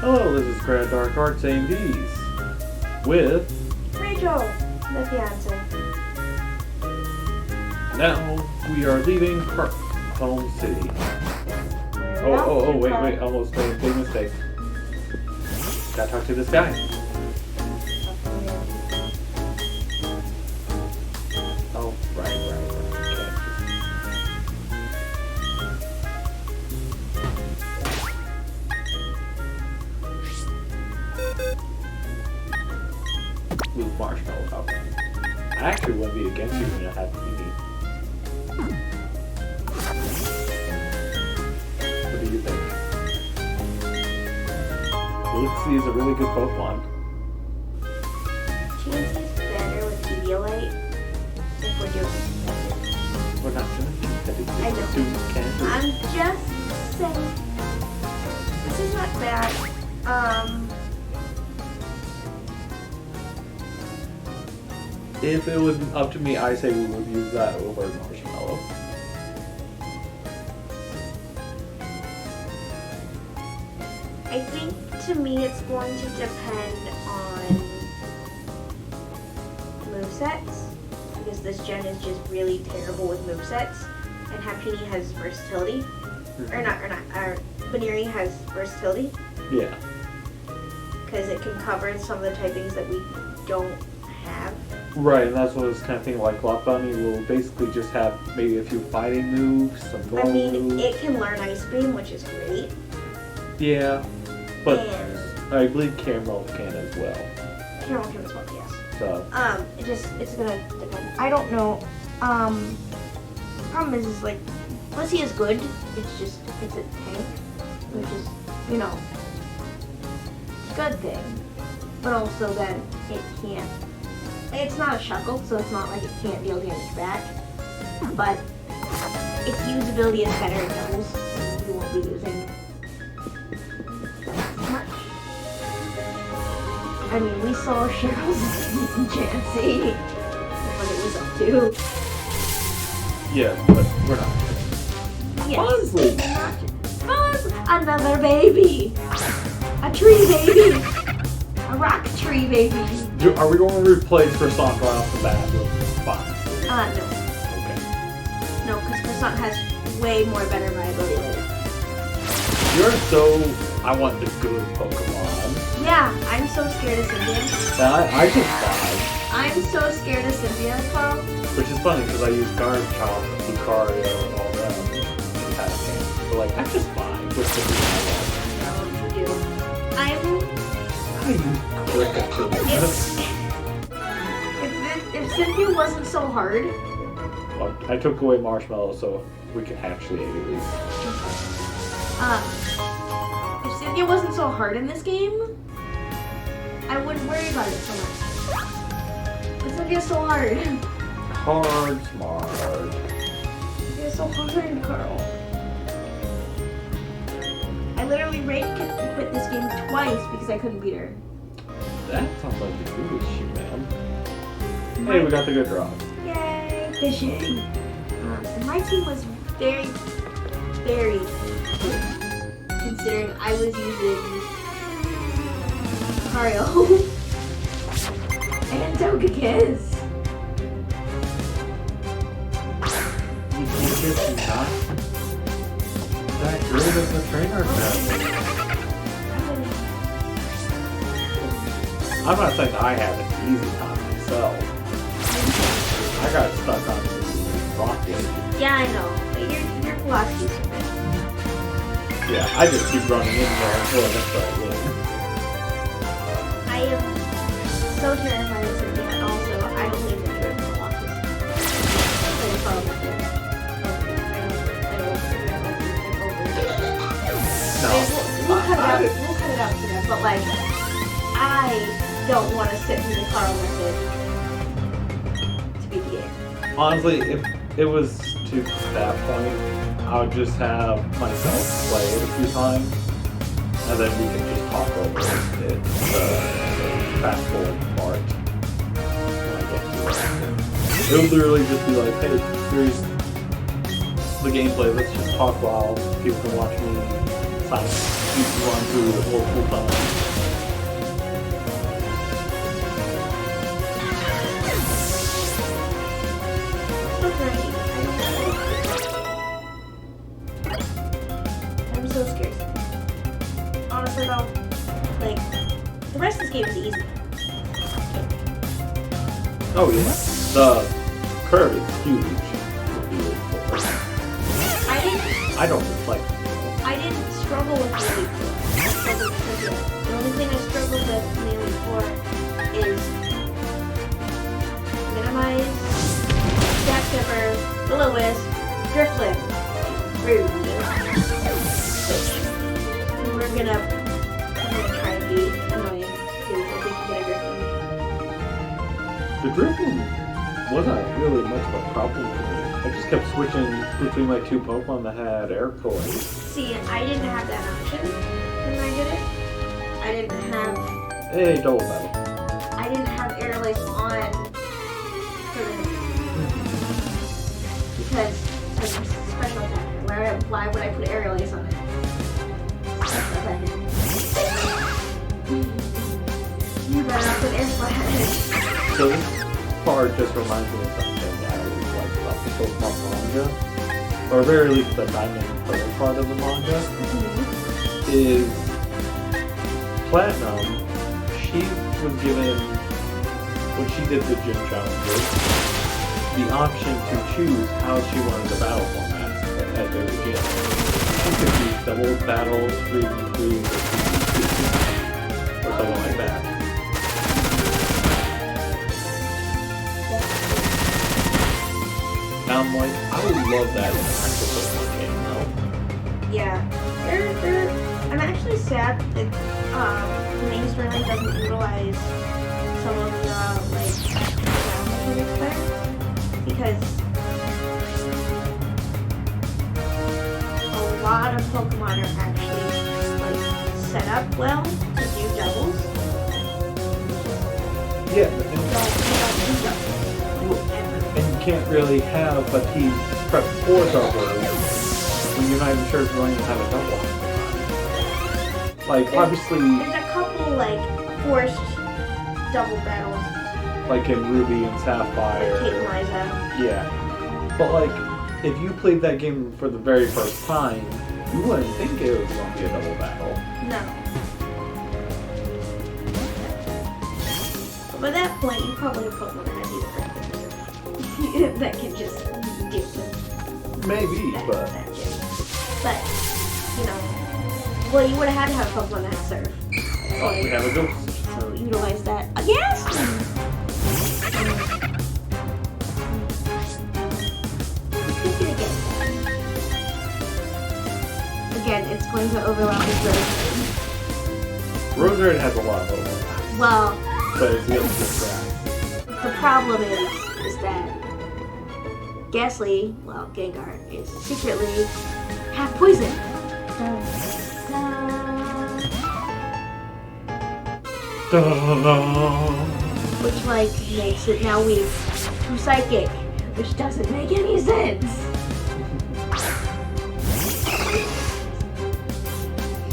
Hello, this is Grad Dark Arts AMDs with Rachel, the fiance. now we are leaving Home City. Wait, almost made a big mistake. Gotta talk to this guy. Oh, right. Blue marshmallow up. I actually wouldn't be against you when I had Mimi. What do you think? Blixie is a really good Pokemon. Chancy's better with Pedialyte if we're doing competitive. We're not doing competitive. I know. I'm just saying. This is not bad. If it was up to me, I say we would use that over marshmallow. I think to me it's going to depend on movesets, because this gen is just really terrible with movesets, and Happini has versatility. Baneri has versatility. Yeah. Because it can cover some of the typings that we don't have. Right, and that's what I was kind of thinking, like Lock Bunny will basically just have maybe a few fighting moves, some normal moves. It can learn Ice Beam, which is great. Yeah, but And I believe Caramel can as well. Caramel can as well, yes. So. It's gonna depend. I don't know. Problem is like, Blissey is good. It's a tank, which is, a good thing. But also then it can't. It's not a Shuckle, so it's not like it can't deal damage back. But its usability is better in doubles. You won't be using much. I mean, we saw Cheryl's Jancy, what it was up to. Yeah, but we're not. Yes. Honestly. Another baby. A tree baby. A rock tree baby. Are we going to replace Croissant right off the bat with Fox? No. Okay. No, because Croissant has way more better viability later. You're so... I want the good Pokemon. Yeah, I'm so scared of Cynthia. I just buy. I'm so scared of Cynthia, Carl. Which is funny because I use Garden Child, Lucario, and all that in past games. But like, I just buy with the No, you do. I'm... If Cynthia wasn't so hard... Well, I took away Marshmallow so we can actually at least. If Cynthia wasn't so hard in this game, I wouldn't worry about it so much. But Cynthia's so hard. Hard, smart. Cynthia's so hard, Carl. I literally quit this game twice because I couldn't beat her. That sounds like the coolest shit, man. Hey, we got the good draw. Yay, fishing. And my team was very, very good, considering I was using Mario and Togekiss. You just not that great of a trainer now. I'm not saying I had an easy time myself. I got stuck on rock damage. Yeah, I know. But your velocity's good. Yeah, I just keep running in there until I win. I am so terrified of Cynthia, and also I don't think that you're velocity. No. We'll cut it out for them, but like, I don't want to sit through the Carl method to be the game. Honestly, if it was to that point, I would just have myself play it a few times, and then we can just talk over it, the fast forward part when I get to it. It would literally just be like, hey, here's the gameplay, let's just talk while people can watch me sign run through it multiple times. I'm so scared. Honestly though, like, the rest of this game is easy. Oh yeah, the curve is huge. I don't like it. I didn't struggle with the Elite Four. I struggled with it. The only thing I struggled with in the Elite Four is Minimize, Stack Skipper, Will-O-Wisp, Driftlin, Rude. We're gonna try and be annoying because I think we get a Griffin. The Griffin wasn't really much of a problem for me. I just kept switching between my two Pokemon that had air toys. See, I didn't have that option when I did it. I didn't have. Hey, double battle. I didn't have Airlace on for the because it's a special attack. Why would I put Airlace on it? Special attack. You better not put Air Slash. So this part just reminds me of something I always liked about the Pokemon manga, or at very least the Diamond and Pearl part of the manga, is Platinum. She was given, when she did the gym challenges, the option to choose how she wanted the battle formats at their gym. She could do double battles, 3v3, or 2v2, or something like that. Now I'm like, I would love that in an actual Pokemon game, though. Yeah, I'm actually sad that the main storyline doesn't utilize some of the like mechanics there, because a lot of Pokemon are actually like set up well to do doubles. Yeah, Don't do doubles. and you can't really have a team prep for doubles when you're not even sure if you're going to have a double. Like, obviously, There's a couple like forced double battles. like in Ruby and Sapphire. Kate and Liza. Yeah. But like, if you played that game for the very first time, you wouldn't think it was going to be a double battle. No. But by that point, you probably have Pokemon that has either that can just do Maybe, that, but that shit. But, you know, well, you would have had to have Pokemon that serve. oh, we have a ghost. So utilize that. Yes! Again, it's going to overlap with Rose. Rosered has a lot of overlap, Well, but it's the other track. the problem is that Ghastly, well, Gengar, is secretly half poison. Which, like, makes it now weak to Psychic, which doesn't make any sense.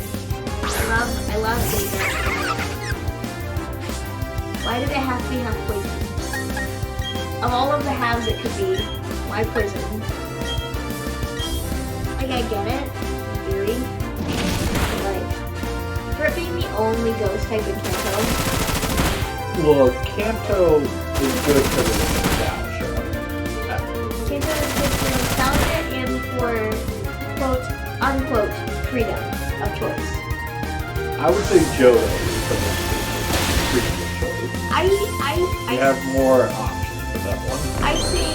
I love Gengar. Why did it have to be half poison? Of all of the halves it could be, why poison? Like, I get it, in theory. But, like, for it being the only ghost type in Kanto, Well, Kanto is good for the nostalgia. Kanto is good for nostalgia and for quote unquote freedom of choice. I would say Johto is the most freedom of choice. You have more options for that one. I say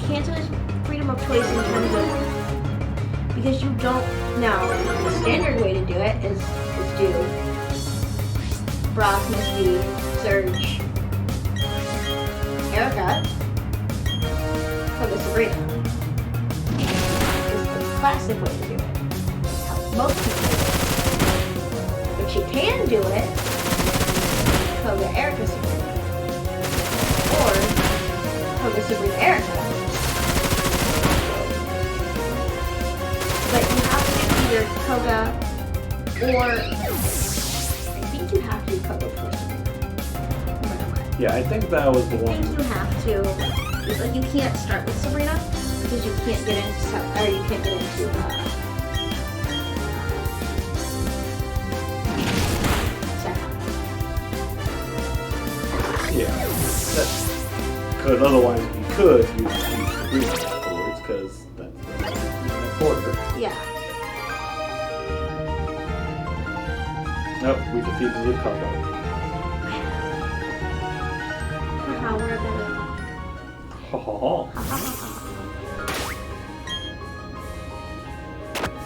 Kanto is freedom of choice in terms of, because you don't, now the standard way to do it is do Brock, Misty, Surge, Erica, Koga, Sabrina. Is the classic way to do it. It's how most people do it. But you can do it, Koga, Erica, Sabrina. Or Koga, Sabrina, Erica. But you have to do either Koga, Or I think you have to cover first. Yeah, I think that was the I one. think you have to. Like you can't start with Sabrina because you can't get into or you can't get into Yeah. Because otherwise, if you could, you would use Sabrina afterwards, because that's the next order. Yeah. Nope, we defeated the Coco. Haha, we're better. Ha ha ha.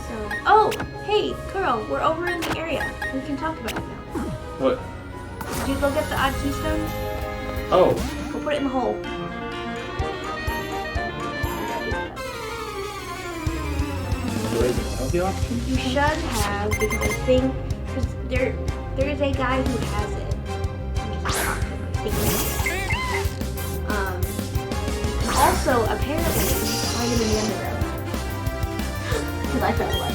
So, oh, hey, Carl, we're over in the area. We can talk about it now. What? Did you go get the odd keystone? Oh. Go put it in the hole. Do I even have the option? You should have, because I think, because there is a guy who has it. Also, apparently, find him in the underground. Because I found one.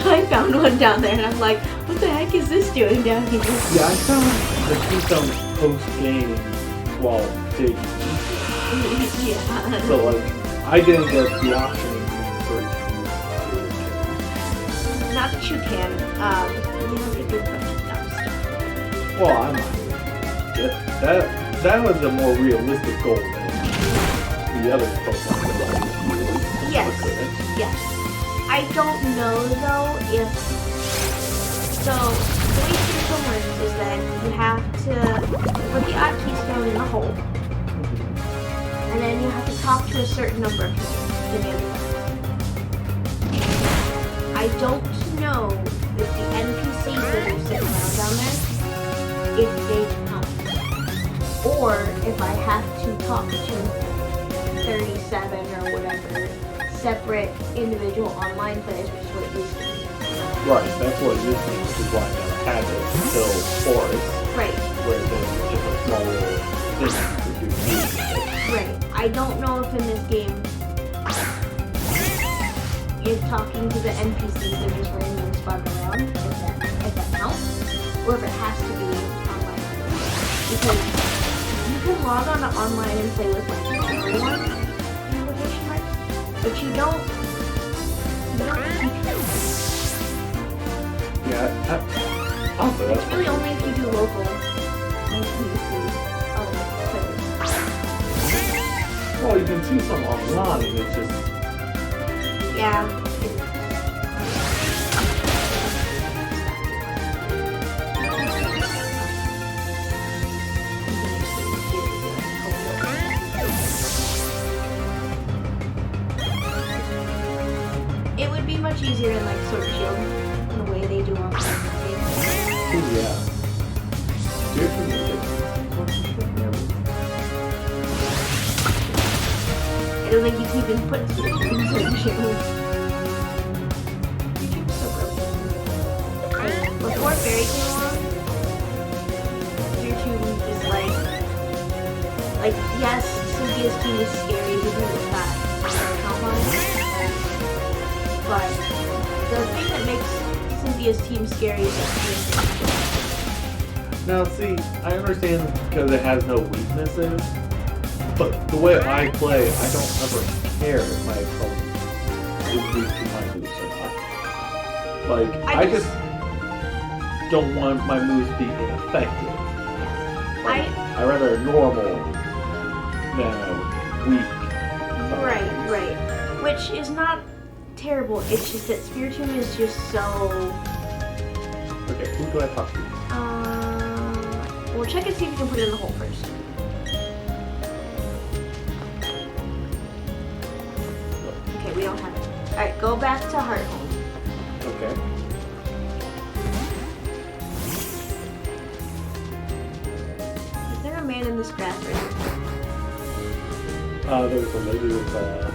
I found one down there, and I'm like, what the heck is this doing down here? Yeah, I found the keystone post-game while digging. Yeah. So, like, I didn't get the option for Not that you can. You have to do a bunch of dumb stuff. Well, I might. That was a more realistic goal than the other Pokemon that I used. Yes. Yes. I don't know though if so the way Spiritual works is that you have to put the odd keystone in the hole. And then you have to talk to a certain number of people in the other. I don't know if the NPCs that are sitting around down there, if they count. Or if I have to talk to 37 or whatever separate individual online players, which is what it used to be. Right, that's what it used to be, which is why I never had it until Forest. Right. Where there's just a small little thing to do. Right. I don't know if in this game if talking to the NPCs that just randomly spawn around, if that counts, or if it has to be online. Because you can log on to online and play with like everyone, in quotation marks, but you don't keep Yeah, also that's it's really only if you do local like you see other players. well, you can see some online, it's just Yeah. It would be much easier in like Sword and Shield, the way they do on the games. oh yeah. Seriously, I don't think you can even put Sword and Shield. YouTube's so broken. Before Fairy came along, YouTube was just like yes, Cynthia's team is scary because it's got count on it. But the thing that makes Cynthia's team scary is that now see, I understand because it has no weaknesses, but the way I play, I don't ever care if my opponent is weak to my moves or not. Like, I just don't want my moves to be ineffective. Like, I rather normal than a weak. Right. Which is not terrible. It's just that Spiritomb is just so. Okay, who do I talk to? Well, check and see if you can put it in the hole first. Okay, we don't have it. Alright, go back to Heart Home. Okay. Is there a man in this grass right There's a lady with a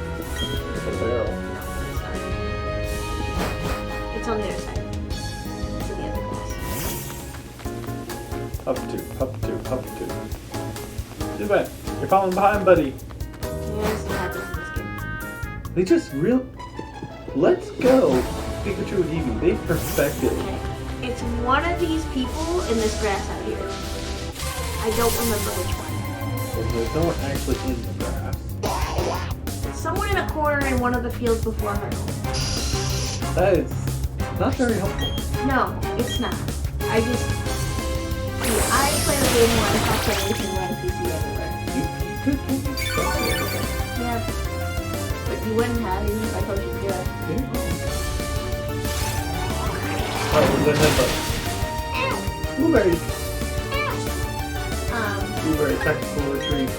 barrel. now? No, it's on the other side. It's in the other grass. Up two. Too bad. You're falling behind, buddy. Yes, it happens in this game. They just real. Let's go Pikachu and Eevee, they perfected it. Okay. It's one of these people in this grass out here. I don't remember which one. Well, there's no one actually in the grass. It's someone in a corner in one of the fields before her. That is not very helpful. No, it's not. I play the game where I stop playing every single NPC everywhere. You could try everything. Yeah. But you wouldn't have even if I told you to do it. Yeah. Alright, we're gonna have a blueberry. Blueberry tactical retreat.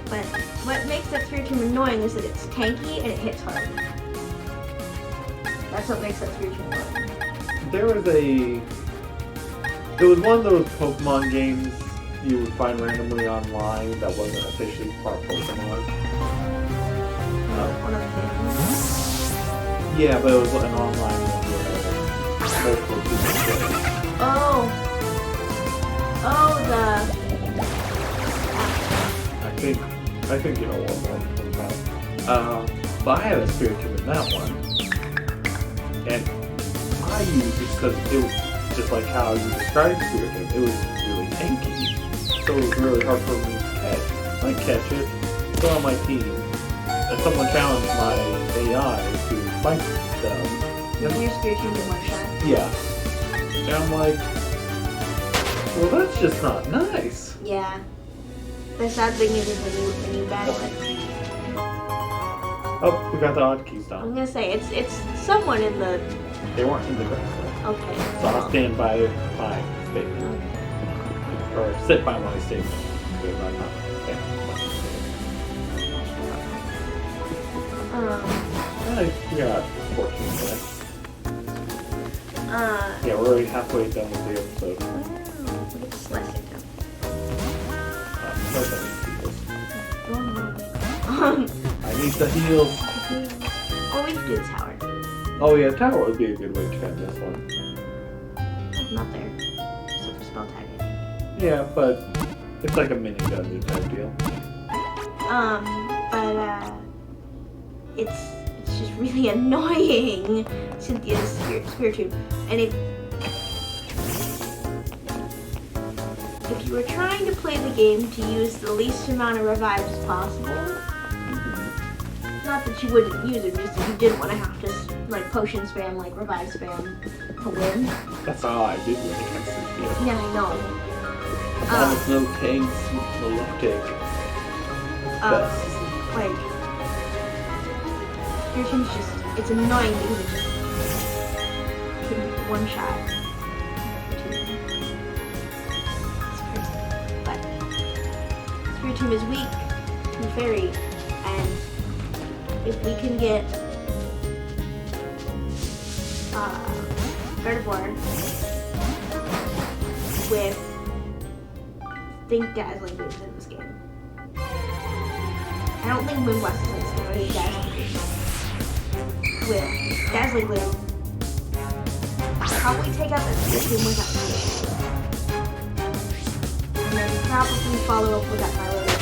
But what makes that Spiritomb annoying is that it's tanky and it hits hard. That's what makes that Spiritomb annoying. There was one of those Pokemon games you would find randomly online that wasn't officially part Pokemon. One of the games. Yeah, but it was an online one where multiple people played. Oh, I think you know what one I'm about. But I had a Spiritomb in that one. And I used it because it was just like how you described Spiritomb. It was really tanky. So it was really hard for me to catch. I catch it, still on my team, and someone challenged my AI to fight them. your Spiritomb in one shot. Yeah. And I'm like, well, that's just not nice. Yeah. The sad thing is when you battle it. Oh, we got the odd keys I'm down. gonna say it's someone in the. They weren't in the grass. Okay. So I'll stand by my statement. Or sit by my statement. Because I'm not we got 14 minutes. Yeah, we're already halfway done with the episode. Let's slice it down. First I need heals. I need the heals. Oh, we can do the tower. Oh yeah, tower would be a good way to end this one. Not there. Except for spell tagging. Yeah, but it's like a mini dungeon type deal. But it's just really annoying. Cynthia's Spiritomb, and if you were trying to play the game to use the least amount of revives possible, not that you wouldn't use it, just if you didn't want to have to like potion spam, like revive spam to win. That's how I did when it comes to Cynthia. Yeah, I know. There's no tanks, no left take. Like, Spiritomb's just, it's annoying because it's just one shot. But Spiritomb is weak to Fairy, and if we can get Gardevoir with Think Dazzling moves in this game. I don't think Moonblast is in this game, I think Dazzling moves. With Dazzling Gloom, probably take out that Spiritomb without me. And then probably follow up with that Milotic.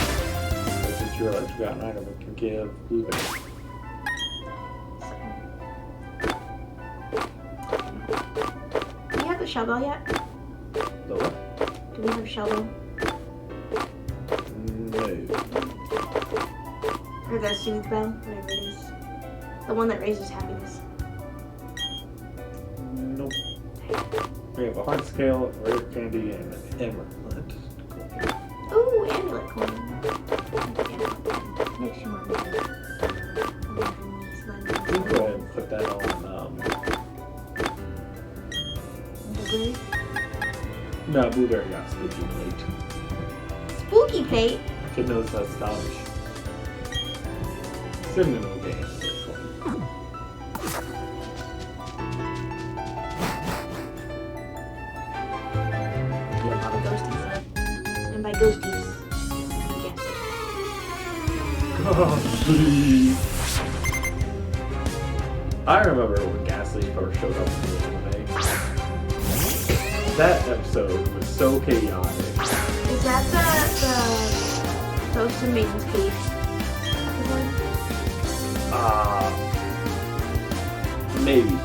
Since you realize you got an item, we can give Blueberry. Do we have the Shell Bell yet? The what? Do we have Shell Bell? No. Or the Soothe Bell, whatever it is. The one that raises happiness. Nope. We have a heart scale, rare candy, and an emerald. Ooh, amulet coin. Makes you more money. You go ahead and put that on, Blueberry? no, Blueberry got spooky plate. Spooky plate? Kid knows that's stylish. Similar game. Yeah, all the ghosties. And by ghosties, yes. Ghastly. I remember when Ghastly first showed up in the anime. That episode was so chaotic. Is that the Ghost and Maiden's Cave? Maybe.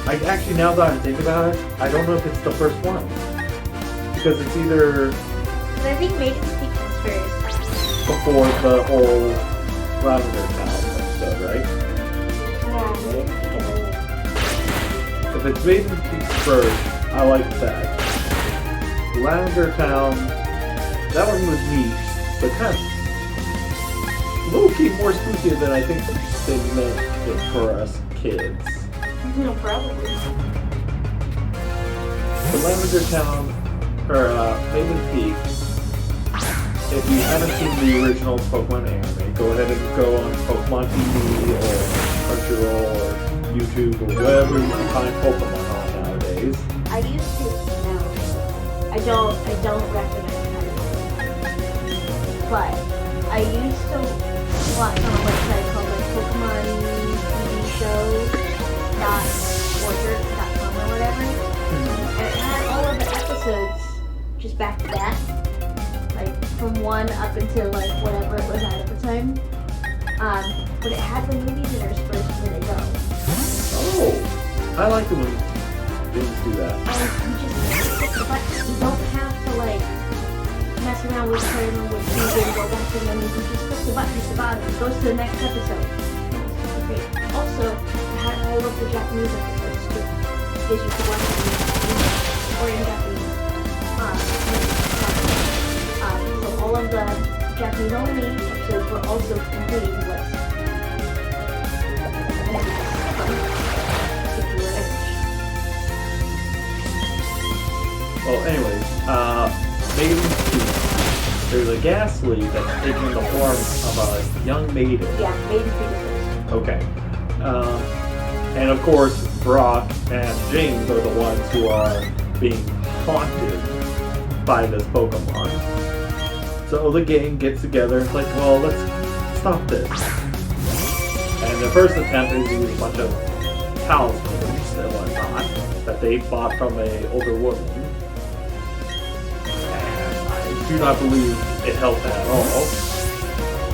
actually, now that I think about it, I don't know if it's the first one. Because it's either But I think Maiden's Peak was first. before the whole Lavender Town episode, right? Yeah, Maiden's Peak is early. If it's Maiden Peak first, I like that. Lavender Town, that one was niche, but kind of low-key more spookier than I think they meant it for us kids. No, probably. The Lavender Town, or Maiden Peak, if you haven't seen the original Pokemon anime, go ahead and go on Pokemon TV or Crunchyroll or YouTube or wherever you can find Pokemon on nowadays. I used to, no. I don't recommend it. But I used to watch on a website called like Pokemon TV Show.orchard.com or whatever. And it had all of the episodes just back to back. Like from 1 up until like whatever it was at the time. But it had the movies in our first minute go. Oh, I like it when things do that. And you just click the button. You don't have to like mess around with turn with season, go back to them. You can just click the button at the bottom. It goes to the next episode. It's great. Also, it had all of the Japanese episodes too. Because you could watch them in English or in Japanese. So all of the Japanese only episodes were also completely English. If you were English. Well, anyways, Maiden Peak, there's a Ghastly that's taking the form of a young maiden. Yeah, Maiden's Peak is first. Okay. And of course, Brock and James are the ones who are being haunted by this Pokemon. So the gang gets together and it's like, well, let's stop this. And the first attempt is to use a bunch of talismans and whatnot that they bought from an older woman. And I do not believe it helped at all.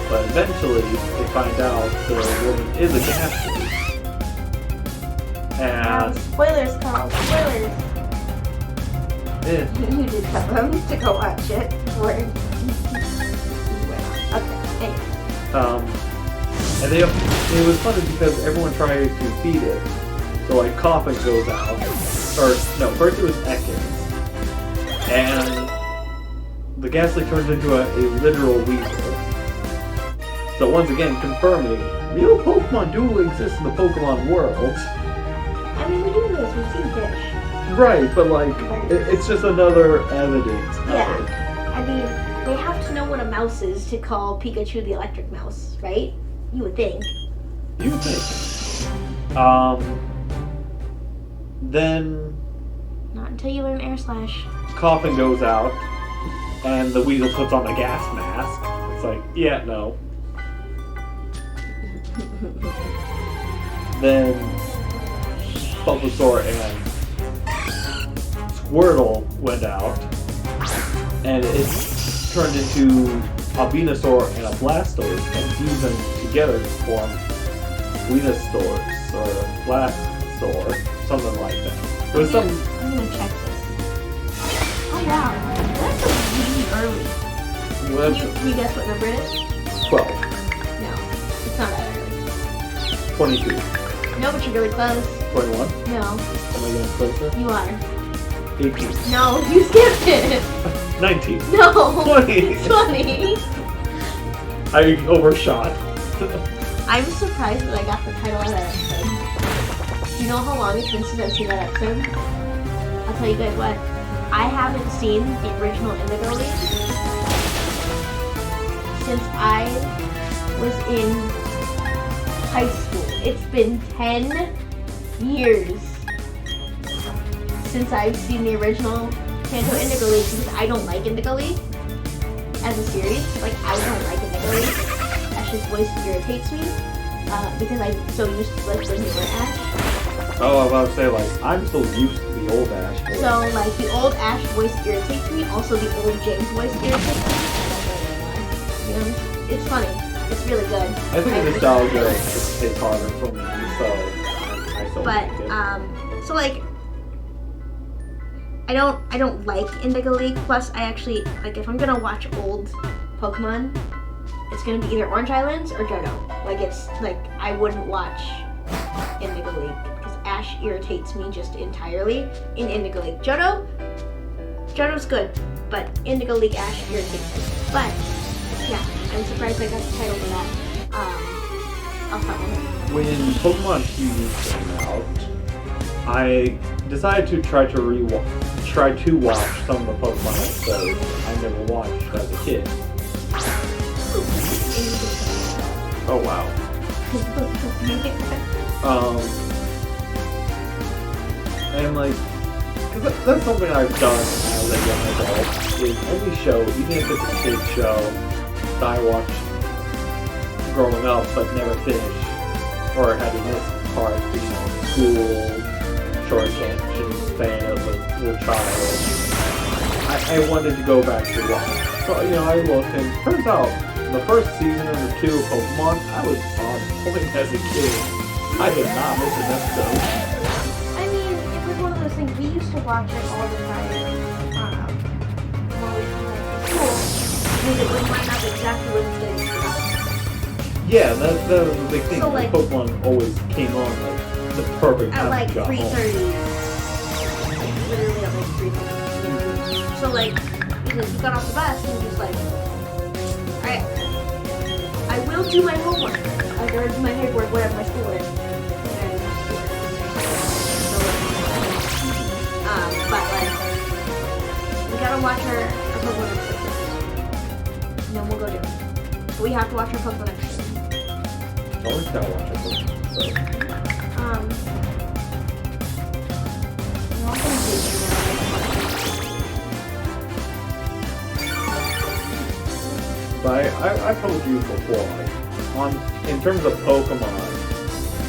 But eventually, they find out the woman is a Ghastly. And Spoilers, Carl. Spoilers. eh, You did tell them to go watch it. Okay. Anyway. and it was funny because everyone tried to feed it. So like Coffin goes out, or no, first it was Ekans, and the Ghastly turns into a literal weasel. So once again, confirming real Pokemon do exist in the Pokemon world. I mean, we do this. We've seen fish. Right, but like it's just another evidence of Yeah. it. I mean, they have to know what a mouse is to call Pikachu the electric mouse, right? You would think. You think? Then Not until you learn Air Slash. Coffin goes out, and the weasel puts on a gas mask. It's like, yeah, no. Then Bulbasaur and Squirtle went out, and it turned into a Venusaur and a Blastoise, and fused them together to form Venusaurs or Blastosaur, something like that. It was some. I'm gonna check this. Oh wow, that's really early. Well, Can you guess what number it is? 12, No, it's not that early. 22, No, but you're really close. 21. No, Am I getting closer? you are. 18. No, you skipped it. 19. No. 20. 20. I overshot. I'm surprised that I got the title of that episode. Do you know how long it's been since I've seen that episode? I'll tell you guys what. I haven't seen the original Indigo League since I was in high school. It's been 10 years since I've seen the original Kanto Indigo League because I don't like Indigo League as a series. Like, I don't like Indigo League. Ash's voice irritates me because I'm so used to like the newer Ash. Oh, I was about to say, like, I'm still used to the old Ash voice. So, like, the old Ash voice irritates me. Also, the old James voice irritates me. You know, it's funny. It's really good. I think nostalgia hits harder for me, so I still But, like it. So like, I don't like Indigo League. Plus, I actually like if I'm gonna watch old Pokemon, it's gonna be either Orange Islands or Johto. Like it's like I wouldn't watch Indigo League because Ash irritates me just entirely in Indigo League. Johto's good, but Indigo League Ash irritates me. But yeah, I'm surprised I got the title for that. I'll stop with it. When Pokemon TV came out, I decided to try to watch some of the Pokemon episodes I never watched as a kid. Oh wow. And like, cause that's something I've done as a young adult. Is any show, even if it's a kid show, that I watched growing up but never finished, or had to miss part, school, short attention span as a little child. I wanted to go back to watch. So, I looked and turns out the first season of the 2 of Pokemon, I was on point as a kid. I did not miss an episode. I mean, it was one of those things, we used to watch it all the time while we were in school, because it would line up exactly when the things were out. Yeah, that was the big thing. So, like, Pokemon always came on like the perfect time at like to go 3:30. home. Like literally at like 3:30. So like, because you got off the bus and just like, alright, I will do my homework. I gotta do my paperwork, whatever my schoolwork. But like, we gotta watch our Pokemon episodes. And then we'll go do it. But we have to watch our Pokemon episodes. Always gotta watch it. So. We're all gonna do it But I told you before, in terms of Pokemon,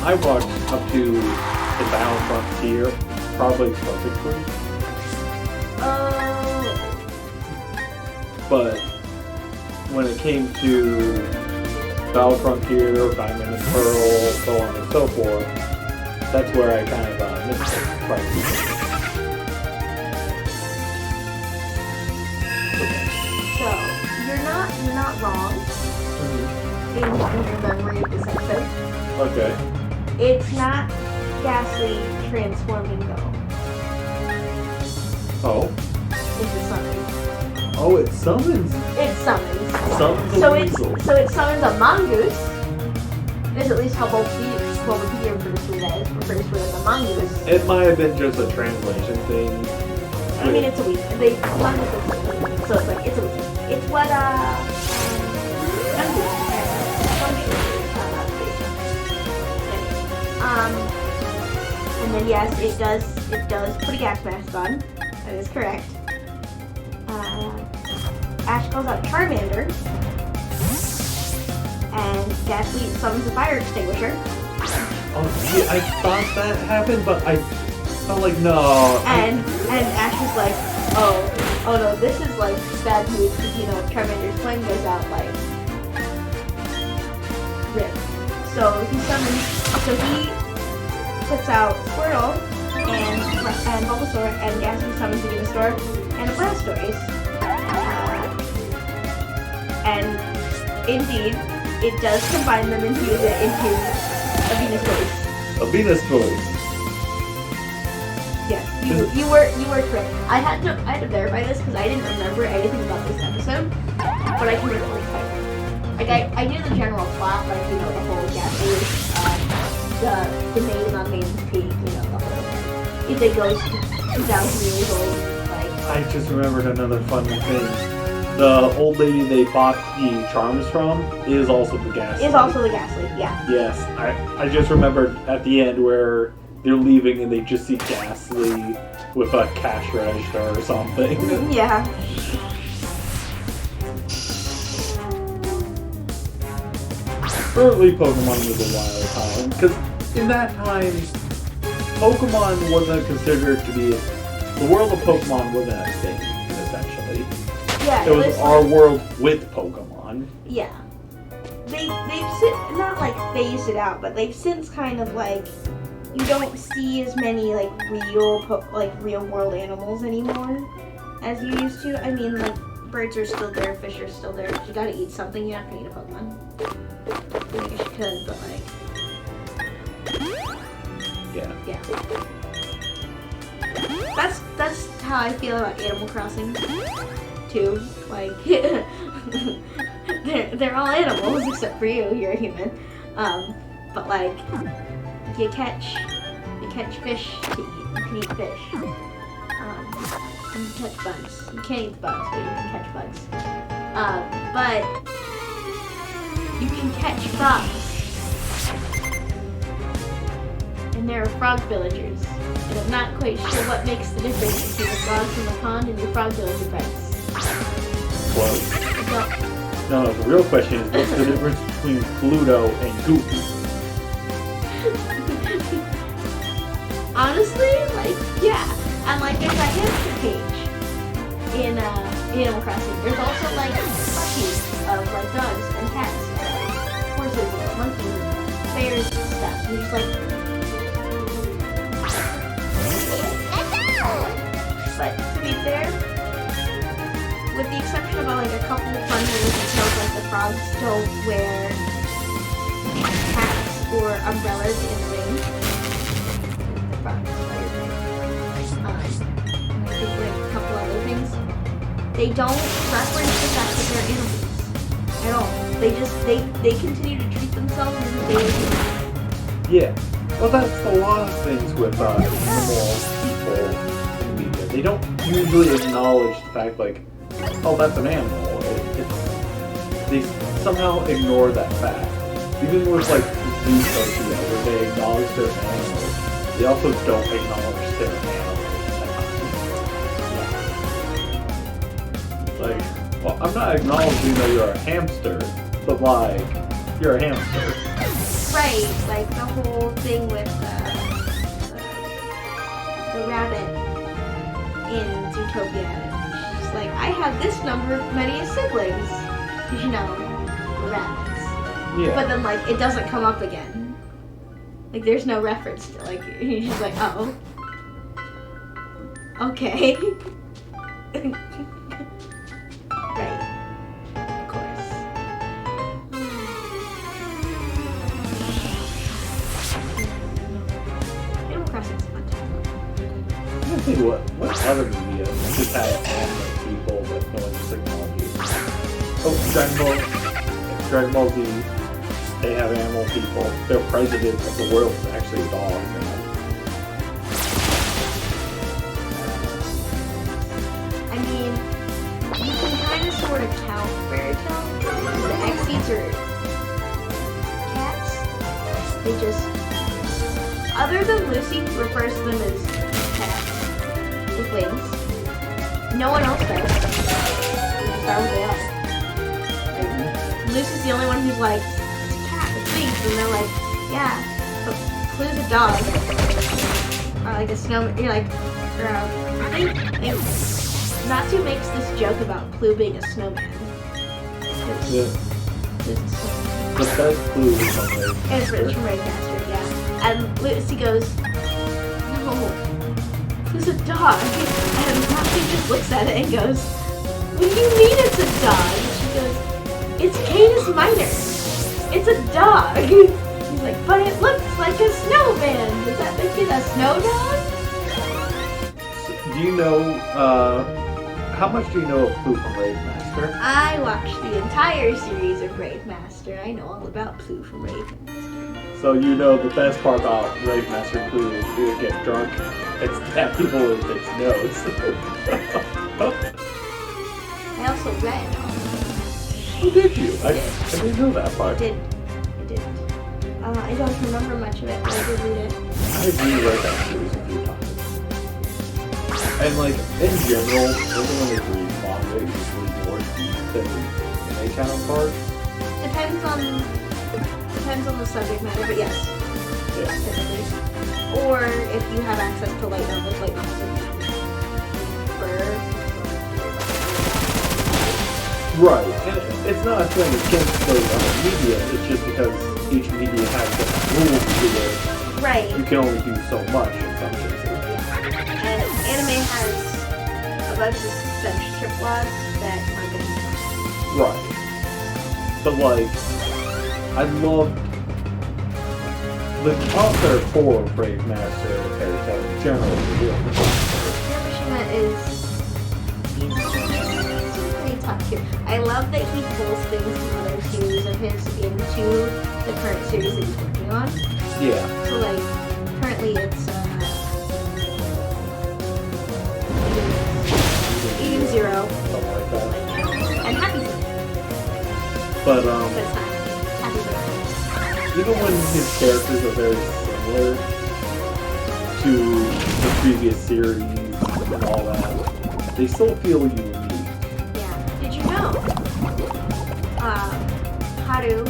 I watched up to the Battle Frontier probably perfectly. Oh. But when it came to Battle Frontier, Diamond and Pearl, so on and so forth, that's where I kind of missed it quite a bit. So, you're not wrong in your memory of this episode. Okay. It's not Ghastly transforming though. Oh. It's a summon. Oh, it summons. It summons. Summons a weasel. So it summons a mongoose. That's at least how Bulbapedia refers to it as. Refers to it as a mongoose. It might have been just a translation thing. I mean, it's a weasel. Mongoose is a weasel. So it's like, it's a weasel. It's what, and then yes, it does put a gas mask on. That is correct. Ash calls out Charmander, and Ghastly summons a fire extinguisher. Oh, yeah, I thought that happened, but I felt like no. And Ash was like, oh no, this is like bad news because Charmander's flame goes out like rip. So he puts out Squirtle and Bulbasaur, and Ghastly summons a Venusaur and a Blastoise. And indeed, it does combine them into a Venusaur. A Venusaur. Yes, you were correct. I had to verify this because I didn't remember anything about this episode, but I can recall it. Like I knew the general plot, like the whole Ghastly, the maiden on Maiden's Peak, the whole if they go 2,000 years old, like. I just remembered another fun thing. The old lady they bought the charms from is also the Ghastly. Yeah. Yes, I just remembered at the end where they're leaving and they just see Ghastly with a cash register or something. Yeah. Early Pokemon was a wild time, because in that time, Pokemon wasn't considered to be... The world of Pokemon wasn't a thing, essentially. Yeah, it was our world with Pokemon. Yeah. They've not like phased it out, but they've since kind of like you don't see as many like real world animals anymore as you used to. I mean, like birds are still there, fish are still there. But you gotta eat something. You're not gonna eat a Pokemon. I guess you could, but like, Yeah. That's how I feel about Animal Crossing too. Like, they're all animals except for you. You're a human. But like, you catch fish to eat. You can eat fish. You can catch bugs. You can't eat the bugs, but you can catch bugs. But you can catch frogs. And there are frog villagers. And I'm not quite sure what makes the difference between the frogs in the pond and your frog villager friends. Well, no, the real question is what's the difference between Pluto and Goofy? Honestly, like, yeah. And like, there's a hamster cage in Animal Crossing. There's also like plushies of like dogs and cats and like horses and monkeys and bears and stuff. And you're just like, but to be fair, with the exception of like a couple of fun little details, like the frogs don't wear hats or umbrellas in the rain. The frogs wear and I think like a couple other things. They don't reference the fact that they're animals at all. They continue to treat themselves as if they were humans. Yeah. Well, that's a lot of things with animal people in media. They don't usually acknowledge the fact, like, oh, that's an animal. They somehow ignore that fact. Even with, like, zoo shows where they acknowledge they're animals, they also don't acknowledge they're animals. Like, well, I'm not acknowledging that you're a hamster, but, like, you're a hamster. Right, like the whole thing with the rabbit in Zootopia. She's like, I have this number of many siblings. You know, the rabbits. Yeah. But then, like, it doesn't come up again. Like, there's no reference to, like, he's just like, oh. Okay. Right. Of course. Animal Crossing's fun time. I'm gonna think what other media just have animal people that no one just acknowledges. Oh, Dragon Ball Z, they have animal people. Their president of the world is actually a dog, man. I mean, you can kind of sort of count Fairy Tail. The Exeeds are cats. They just, other than Lucy, who refers to them as cats with wings. No one else does. That's what they are. Lucy's the only one who's like, it's a cat with wings, and they're like, yeah, but Clue's a dog. Or like a snowman. You're like, Natsu makes this joke about Clue being a snowman. Yeah. Clue's a snowman. The best Clue is from It's from Raid Master, yeah. And Lucy goes, no, Clue's a dog. And Natsu just looks at it and goes, what do you mean it's a dog? And she goes, it's Canis Minor. It's a dog. He's like, but it looks like a snowman. Does that make it a snow dog? So, do you know, how much do you know of Clue from Raid Master? I watched the entire series of Raid Master. I know all about Clue from Raid Master. So you know the best part about Raid Master Clue is he would get drunk and stab people with his nose. I also read all of Oh, did you? I didn't know that part. I did. I don't remember much of it, but I did read it. I really read that series a few times. And like, in general, even when they read manga, it's usually more deep than they counterpart. Depends on the subject matter, but yes. Yeah. Typically. Or if you have access to light novels are Right, and it's not a thing against those other media, it's just because each media has different rules to it, Right. You can only do so much in some cases. And anime has a bunch of censorship laws that aren't going to be Right. But like, I love the concept for Brave Master and Fairy Tail in general. Hiroshima he's pretty tough too. I love that he pulls things from other series of his into the current series that he's working on. Yeah. So like, currently it's Eden Zero, Something like that. and Happy Zero. But But it's not Happy Zero. even when his characters are very similar to the previous series and all that, they still feel unique. Yeah. Did you know? Haru and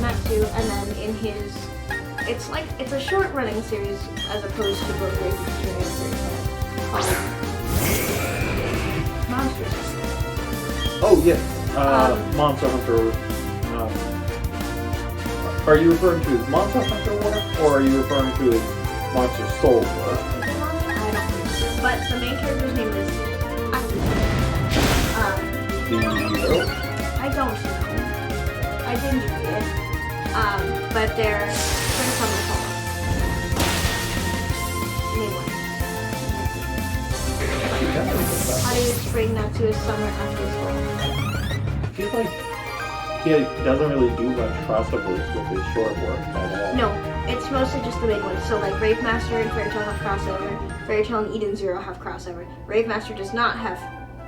Natsu, and then in his, it's a short running series as opposed to both Brave Master and Fairy Tail called Monsters. Oh yes, Monster Hunter. Are you referring to his Monster Hunter work, or are you referring to his Monster Soul work? I don't remember, but the main character's name is Akira. The hero? I don't know. I didn't read it. But they're going to come in the fall. Main one. How do you spring Natsu is summer after school? I feel like he doesn't really do much crossovers with his short work at all. No, it's mostly just the main ones. So like Brave Master and Fairy Tail have crossover. Fairy Tail and Eden Zero have crossover. Brave Master does not have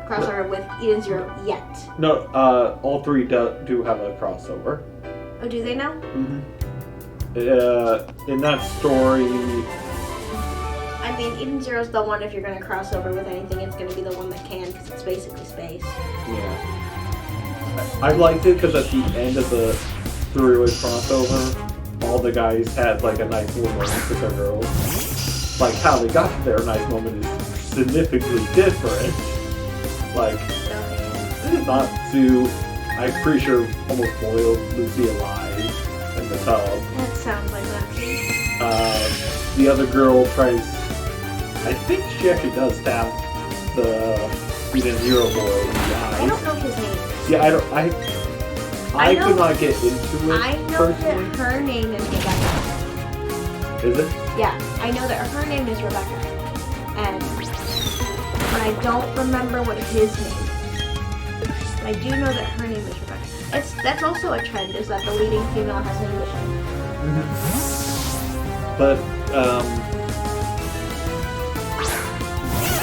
crossover with Eden Zero yet. No, all three do have a crossover. Oh, do they now? Mm-hmm. In that story, I mean, Eden Zero is the one, if you're going to cross over with anything, it's going to be the one that can, because it's basically space. yeah. I liked it because at the end of the three-way crossover, all the guys had like a nice little moment with their girls. Like how they got to their nice moment is significantly different. Like, Natsu, I'm pretty sure almost boiled Lucy alive in the tub. That sounds like that. The other girl tries, I think she actually does stab the Eden Zero boy in the I eyes. don't know his name. Yeah, I could not get into it I know personally. that her name is Rebecca. Is it? Yeah, I know that her name is Rebecca. But I don't remember what his name is. But I do know that her name is Rebecca. That's also a trend, is that the leading female has an English name. But, I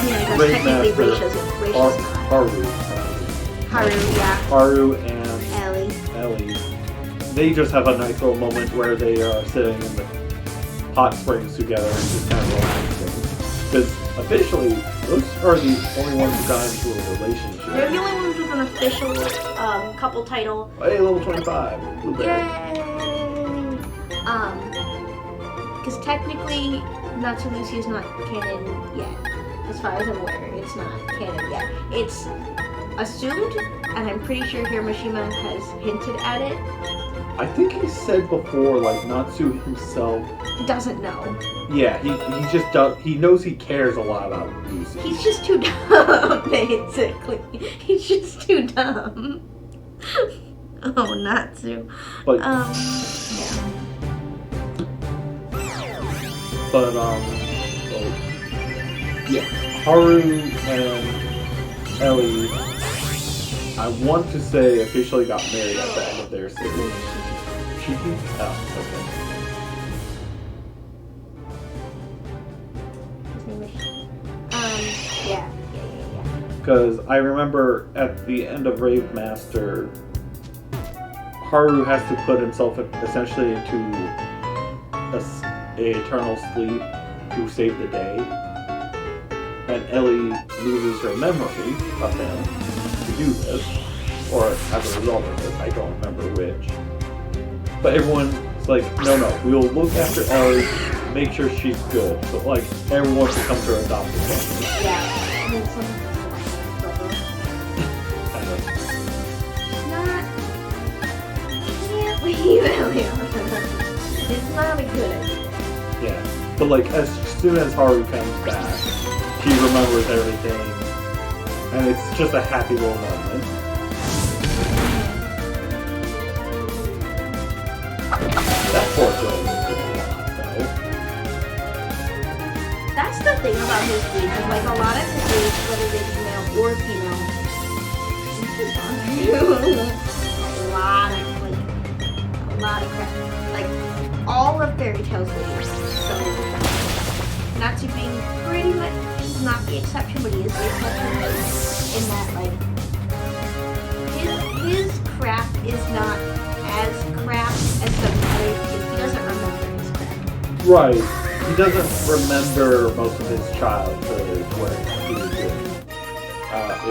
mean, I guess Brave technically Master, Racia's not. Haru Haru, yeah. Haru and Ellie. they just have a nice little moment where they are sitting in the hot springs together and just kind of relaxing. Because officially, those are the only ones who got into a relationship. They're the only ones with an official couple title. Hey, level 25. Blueberry. Yay! Because technically, Natsu Lucy is not canon yet. As far as I'm aware, it's not canon yet. It's assumed, and I'm pretty sure Hiroshima has hinted at it. I think he said before, like, Natsu himself. Doesn't know. Yeah, he just does. He knows he cares a lot about Lucy. He's just too dumb, basically. He's just too dumb. Oh, Natsu. But Yeah. But, yeah, Haru and Ellie, I want to say officially got married at the end of their series. She? Oh, okay. His name is... yeah. Because I remember at the end of Brave Master, Haru has to put himself essentially into a eternal sleep to save the day, and Ellie loses her memory of him to do this, or as a result of this, I don't remember which. But everyone's like, no, we'll look after Ellie, make sure she's good. So like, everyone becomes her adopted family. Yeah. I mean, Kind of. not... Can't leave Ellie on. It's not a good idea. Yeah. But like as soon as Haru comes back, she remembers everything, and it's just a happy little moment. That poor girl was through a lot, though. That's the thing about his bleeds, is like a lot of his bleeds, whether they be male or female, he's gone through a lot of crap. Like, all of Fairy Tail's bleeds. So, Natsu being pretty much, he's not the exception, but he is the exception in that, like, his crap is not as crap as some others, because he doesn't remember his crap. Right. He doesn't remember most of his childhood where he was with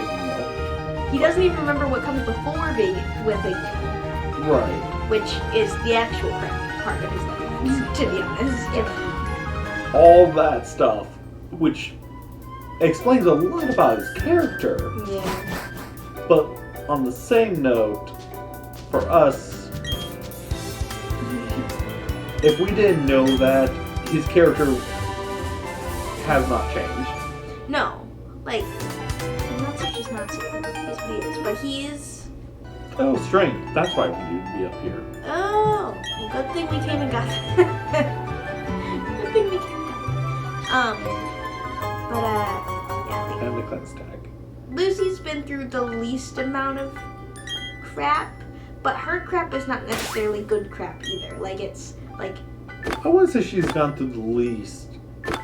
Izumi. He doesn't even remember what comes before being with Iggy, Right. which is the actual crap part of his life, to be honest. All that stuff, which explains a lot about his character. Yeah. But on the same note, for us, if we didn't know that, his character has not changed. No. Like, Natsu just Natsu. He's what he is. But he is... Oh, strength. That's why we need to be up here. Oh, well, good thing we came and got Good thing we came and got yeah. And the cleanse tag. Lucy's been through the least amount of crap, but her crap is not necessarily good crap either. Like, it's, like... I wouldn't say she's gone through the least.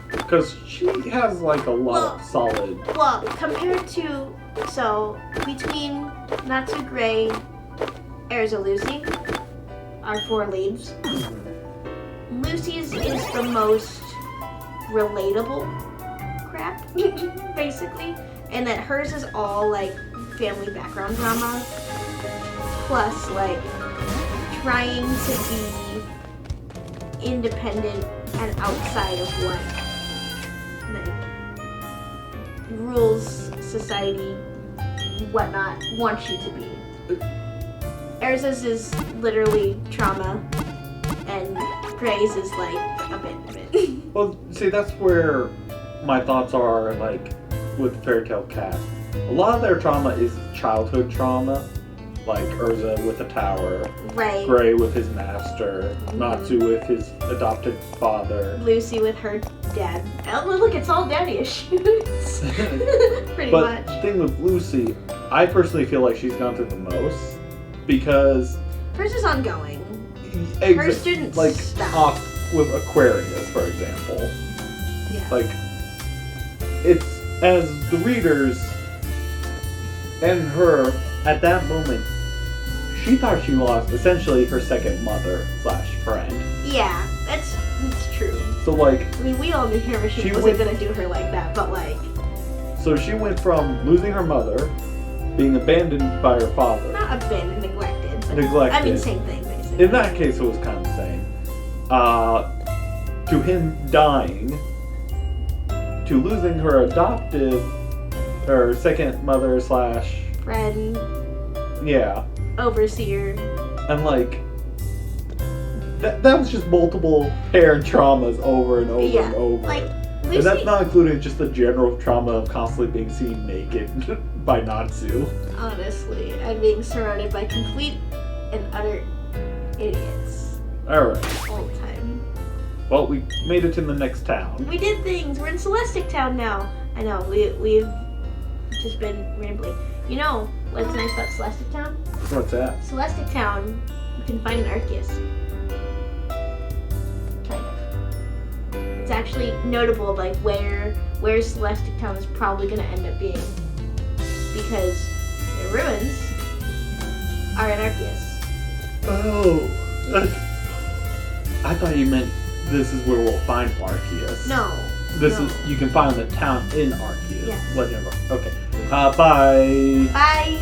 Because she has, like, a lot of solid... Well, compared to... So, between Natsu Gray, Erza Lucy, our 4 leads, Lucy's is the most relatable crap, basically. And that hers is all, like, family background drama. Plus, like, trying to be independent and outside of what, like, rules, society, whatnot wants you to be. Erza's is literally trauma, and Gray's is like abandonment. Well, see, that's where my thoughts are, like, with Fairy Tail cast. A lot of their trauma is childhood trauma, like Erza with the tower, Right. Gray with his master, Natsu with his adopted father. Lucy with her dad. Oh, look, it's all daddy issues. Pretty But much. the thing with Lucy, I personally feel like she's gone through the most, because... Hers is ongoing. Her students like, stop. off with Aquarius, for example. Yeah. Like, it's, as the readers and her, at that moment, she thought she lost essentially her second mother / friend. Yeah, that's true. So, like... I mean, we all knew her she wasn't gonna do her like that, but like... So she went from losing her mother, being abandoned by her father. Not abandoned, neglected. But Neglected. I mean, same thing, basically. In that case, it was kind of the same. To him dying, to losing her adopted, her second mother / Friend, yeah. overseer. And like, that was just multiple parent traumas over and over and over. Like, Lucy, and that's not including just the general trauma of constantly being seen naked by Natsu. honestly, and being surrounded by complete and utter idiots Alright. all the time. Well, we made it to the next town. We did things. We're in Celestic Town now. I know, we've just been rambling. You know what's nice about Celestic Town? What's that? Celestic Town, you can find an Arceus. Kind of. It's actually notable, like, where Celestic Town is probably going to end up being. Because the ruins are in Arceus. Oh. I thought you meant this is where we'll find Arceus. No. This is, you can find the town in Arceus. Yes. Legend of Arceus. Okay. Bye. Bye!